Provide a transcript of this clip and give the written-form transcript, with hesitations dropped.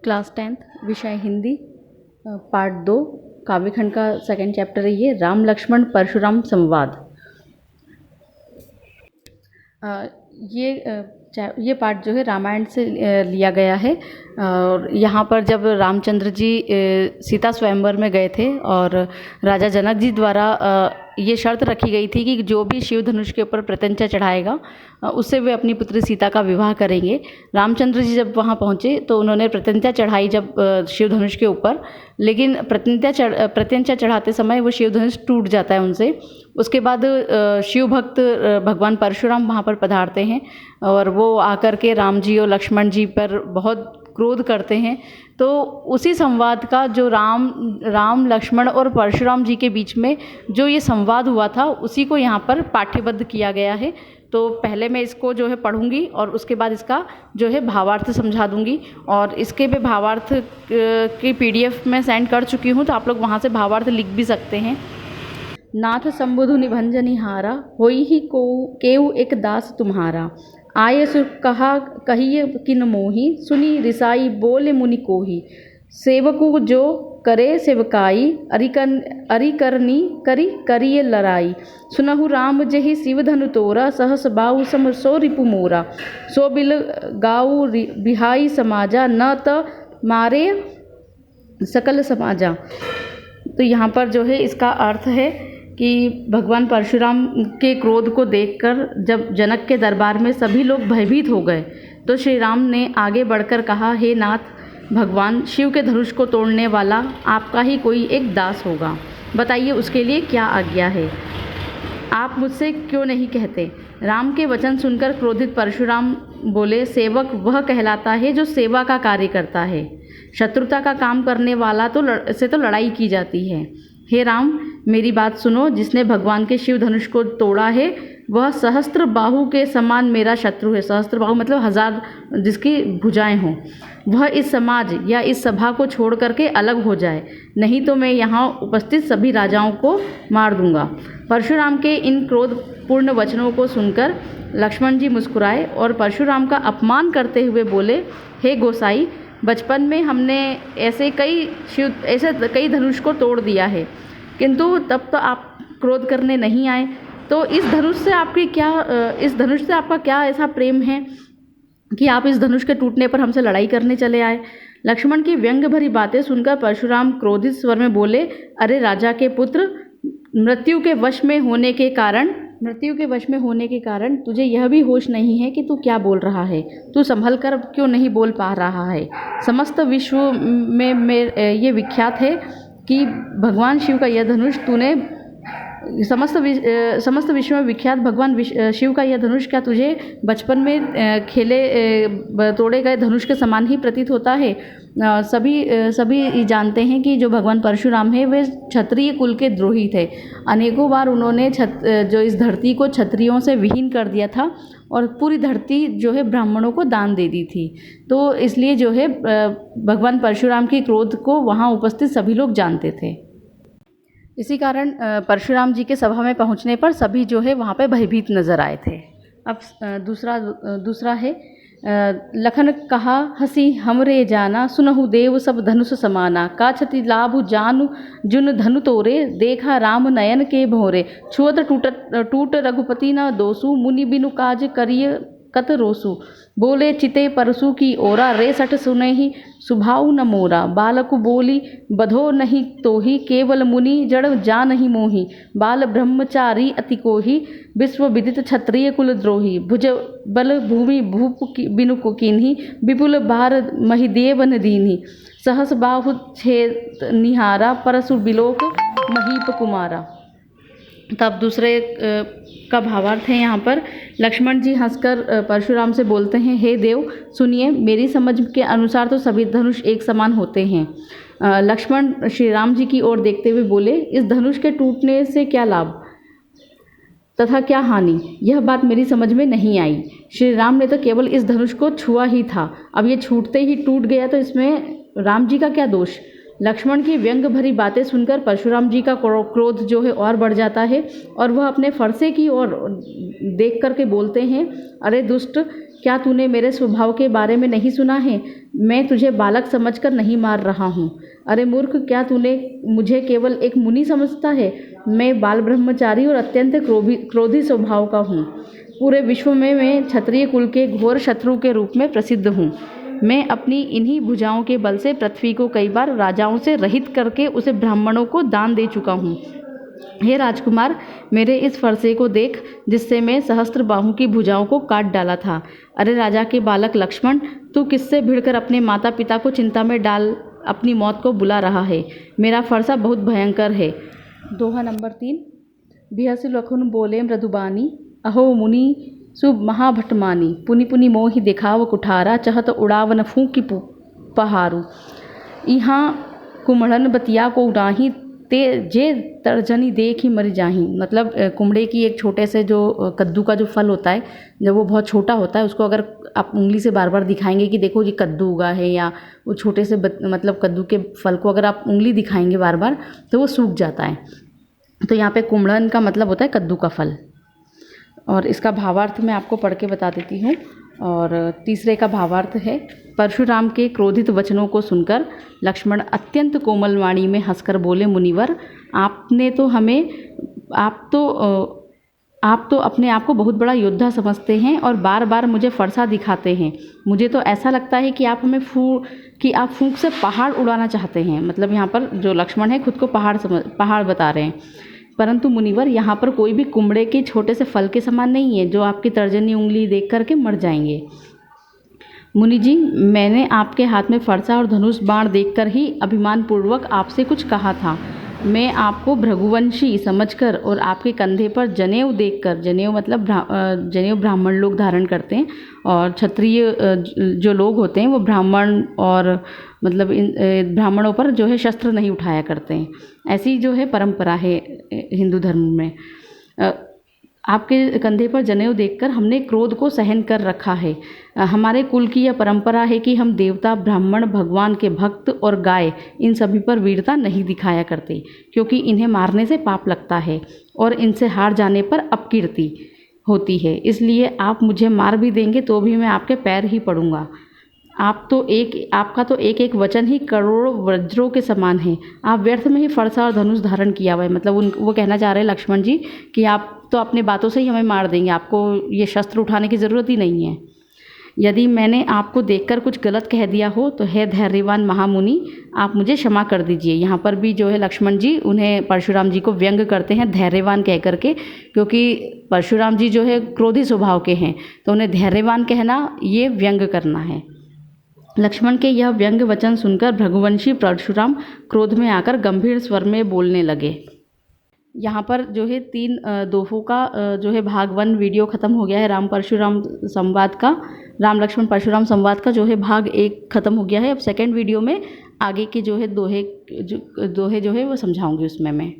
Class 10th विषय Hindi part 2 काव्यखंड का second chapter है ये राम लक्ष्मण परशुराम संवाद। ये पार्ट जो है रामायण से लिया गया है। और यहाँ पर जब रामचंद्र जी सीता स्वयंवर में गए थे और राजा जनक जी द्वारा ये शर्त रखी गई थी कि जो भी शिव धनुष के ऊपर प्रत्यंचा चढ़ाएगा उससे वे अपनी पुत्री सीता का विवाह करेंगे। रामचंद्र जी जब वहाँ पहुँचे तो उन्होंने प्रत्यंचा चढ़ाई जब शिव धनुष के ऊपर, लेकिन प्रत्यंचा चढ़ाते समय वो शिव धनुष टूट जाता है उनसे। उसके बाद शिव भक्त भगवान परशुराम वहाँ पर पधारते हैं और वो आकर के राम जी और लक्ष्मण जी पर बहुत क्रोध करते हैं। तो उसी संवाद का जो राम लक्ष्मण और परशुराम जी के बीच में जो ये संवाद हुआ था उसी को यहाँ पर पाठ्यबद्ध किया गया है। तो पहले मैं इसको जो है पढ़ूंगी और उसके बाद इसका जो है भावार्थ समझा दूंगी। और इसके भी भावार्थ की PDF मैं सेंड कर चुकी हूँ, तो आप लोग वहाँ से भावार्थ लिख भी सकते हैं। नाथ संबुधु निभंजनिहारा होई ही को केउ एक दास तुम्हारा, आय सु कहा कहिए किन मोही, सुनी रिसाई बोले मुनि कोही। सेवकु जो करे सेवकाई, अरिकरनी करी करिए लड़ाई। सुनहु राम जहि शिव धनु तोरा, सहस बाहु सम सो रिपु मोरा। सो बिल गाऊ बिहाई समाजा, न त मारे सकल समाजा। तो यहाँ पर जो है इसका अर्थ है कि भगवान परशुराम के क्रोध को देखकर जब जनक के दरबार में सभी लोग भयभीत हो गए तो श्री राम ने आगे बढ़कर कहा, हे नाथ, भगवान शिव के धनुष को तोड़ने वाला आपका ही कोई एक दास होगा, बताइए उसके लिए क्या आज्ञा है, आप मुझसे क्यों नहीं कहते। राम के वचन सुनकर क्रोधित परशुराम बोले, सेवक वह कहलाता है जो सेवा का कार्य करता है, शत्रुता का काम करने वाला से तो लड़ाई की जाती है। हे राम, मेरी बात सुनो, जिसने भगवान के शिव धनुष को तोड़ा है वह सहस्त्र बाहु के समान मेरा शत्रु है। सहस्त्र बाहु मतलब 1000 जिसकी भुजाएं हों। वह इस समाज या इस सभा को छोड़ करके अलग हो जाए, नहीं तो मैं यहाँ उपस्थित सभी राजाओं को मार दूंगा। परशुराम के इन क्रोधपूर्ण वचनों को सुनकर लक्ष्मण जी मुस्कुराए और परशुराम का अपमान करते हुए बोले, हे गोसाई, बचपन में हमने ऐसे कई धनुष को तोड़ दिया है, किंतु तब तो आप क्रोध करने नहीं आए। तो इस धनुष से आपका क्या ऐसा प्रेम है कि आप इस धनुष के टूटने पर हमसे लड़ाई करने चले आए। लक्ष्मण की व्यंग भरी बातें सुनकर परशुराम क्रोधित स्वर में बोले, अरे राजा के पुत्र, मृत्यु के वश में होने के कारण तुझे यह भी होश नहीं है कि तू क्या बोल रहा है। तू संभल कर क्यों नहीं बोल पा रहा है। समस्त विश्व में ये विख्यात है कि भगवान शिव का यह धनुष समस्त विश्व में विख्यात भगवान शिव का यह धनुष क्या तुझे बचपन में तोड़े गए धनुष के समान ही प्रतीत होता है। सभी जानते हैं कि जो भगवान परशुराम है वे क्षत्रिय कुल के द्रोही थे। अनेकों बार उन्होंने जो इस धरती को क्षत्रियों से विहीन कर दिया था और पूरी धरती जो है ब्राह्मणों को दान दे दी थी। तो इसलिए जो है भगवान परशुराम के क्रोध को वहाँ उपस्थित सभी लोग जानते थे। इसी कारण परशुराम जी के सभा में पहुँचने पर सभी जो है वहाँ पे भयभीत नजर आए थे। अब दूसरा है, लखन कहा हसी हमरे जाना, सुनहु देव सब धनुष समाना। का छति लाभ जानु जुन धनु तोरे, देखा राम नयन के भोरे। छुअत टूट रघुपति न दोसु, मुनि बिनु काज करिय कत रोसु। बोले चिते परसु की ओरा, रे सठ सुने ही सुभाऊ न मोरा। बालकु बोली बधो नहीं तोही, केवल मुनि जड़ जा नहीं मोही। बाल ब्रह्मचारी अति कोही, विश्व विदित क्षत्रिय कुल द्रोही। भुज बल भूमि भूप बिनु किन्ही, विपुल भार महिदेव न दीन्ही। सहस बाहु छेद निहारा, परसु बिलोक महीप कुमारा। तब दूसरे का भावार्थ है यहाँ पर, लक्ष्मण जी हंसकर परशुराम से बोलते हैं, हे देव सुनिए, मेरी समझ के अनुसार तो सभी धनुष एक समान होते हैं। लक्ष्मण श्री राम जी की ओर देखते हुए बोले, इस धनुष के टूटने से क्या लाभ तथा क्या हानि, यह बात मेरी समझ में नहीं आई। श्री राम ने तो केवल इस धनुष को छुआ ही था, अब ये छूटते ही टूट गया तो इसमें राम जी का क्या दोष। लक्ष्मण की व्यंग भरी बातें सुनकर परशुराम जी का क्रोध जो है और बढ़ जाता है और वह अपने फरसे की ओर देख करके बोलते हैं, अरे दुष्ट, क्या तूने मेरे स्वभाव के बारे में नहीं सुना है? मैं तुझे बालक समझकर नहीं मार रहा हूँ। अरे मूर्ख, क्या तूने मुझे केवल एक मुनि समझता है? मैं बाल ब्रह्मचारी और अत्यंत क्रोधी स्वभाव का हूँ। पूरे विश्व में मैं क्षत्रिय कुल के घोर शत्रु के रूप में प्रसिद्ध हूँ। मैं अपनी इन्हीं भुजाओं के बल से पृथ्वी को कई बार राजाओं से रहित करके उसे ब्राह्मणों को दान दे चुका हूँ। हे राजकुमार, मेरे इस फरसे को देख जिससे मैं सहस्त्र बाहु की भुजाओं को काट डाला था। अरे राजा के बालक लक्ष्मण, तू किससे भिड़कर अपने माता पिता को चिंता में डाल अपनी मौत को बुला रहा है? मेरा फरसा बहुत भयंकर है। दोहा नंबर 3। बिहसि लखुन बोले मृदुबानी, अहो मुनि शुभ महाभटमानी। पुनि पुनि मोहि दिखाव कुठारा, चहत उड़ावन फूंकी पहारू। यहाँ कुम्हड़न बतिया को उड़ाही, ते जे तर्जनी देख ही मर जाही। मतलब कुमड़े की एक छोटे से जो कद्दू का जो फल होता है, जब वो बहुत छोटा होता है उसको अगर आप उंगली से बार बार दिखाएंगे कि देखो ये कद्दू उगा है, या वो छोटे से मतलब कद्दू के फल को अगर आप उंगली दिखाएंगे बार बार तो वो सूख जाता है। तो यहाँ पे कुम्हड़न का मतलब होता है कद्दू का फल। और इसका भावार्थ मैं आपको पढ़ के बता देती हूँ। और तीसरे का भावार्थ है, परशुराम के क्रोधित वचनों को सुनकर लक्ष्मण अत्यंत कोमल वाणी में हंसकर बोले, मुनिवर, आप तो अपने आप को बहुत बड़ा योद्धा समझते हैं और बार बार मुझे फरसा दिखाते हैं। मुझे तो ऐसा लगता है कि आप फूंक से पहाड़ उड़ाना चाहते हैं। मतलब यहाँ पर जो लक्ष्मण है खुद को पहाड़ बता रहे हैं। परंतु मुनिवर, यहाँ पर कोई भी कुम्हड़े के छोटे से फल के समान नहीं है जो आपकी तर्जनी उंगली देख करके मर जाएंगे। मुनि जी, मैंने आपके हाथ में फरसा और धनुष बाण देखकर ही अभिमान पूर्वक आपसे कुछ कहा था। मैं आपको भृगुवंशी समझकर और आपके कंधे पर जनेऊ देखकर, जनेऊ मतलब जनेऊ ब्राह्मण लोग धारण करते हैं और क्षत्रिय जो लोग होते हैं वो ब्राह्मण और मतलब इन ब्राह्मणों पर जो है शस्त्र नहीं उठाया करते हैं। ऐसी जो है परंपरा है हिंदू धर्म में। आपके कंधे पर जनेऊ देखकर हमने क्रोध को सहन कर रखा है। हमारे कुल की यह परंपरा है कि हम देवता, ब्राह्मण, भगवान के भक्त और गाय, इन सभी पर वीरता नहीं दिखाया करते, क्योंकि इन्हें मारने से पाप लगता है और इनसे हार जाने पर अपकीर्ति होती है। इसलिए आप मुझे मार भी देंगे तो भी मैं आपके पैर ही पड़ूंगा। आपका तो एक एक वचन ही करोड़ों वज्रों के समान है। आप व्यर्थ में ही फरसा और धनुष धारण किया हुआ है। मतलब वो कहना चाह रहे हैं लक्ष्मण जी कि आप तो अपनी बातों से ही हमें मार देंगे, आपको ये शस्त्र उठाने की ज़रूरत ही नहीं है। यदि मैंने आपको देखकर कुछ गलत कह दिया हो तो हे धैर्यवान महामुनि, आप मुझे क्षमा कर दीजिए। यहाँ पर भी जो है लक्ष्मण जी उन्हें परशुराम जी को व्यंग करते हैं धैर्यवान कह करके, क्योंकि परशुराम जी जो है क्रोधी स्वभाव के हैं, तो उन्हें धैर्यवान कहना ये व्यंग करना है। लक्ष्मण के यह व्यंग वचन सुनकर भृगुवंशी परशुराम क्रोध में आकर गंभीर स्वर में बोलने लगे। यहाँ पर जो है 3 दोहों का जो है भाग 1 वीडियो ख़त्म हो गया है। राम लक्ष्मण परशुराम संवाद का जो है भाग 1 ख़त्म हो गया है। अब सेकंड वीडियो में आगे के जो है दोहे जो है वो समझाऊंगी उसमें मैं।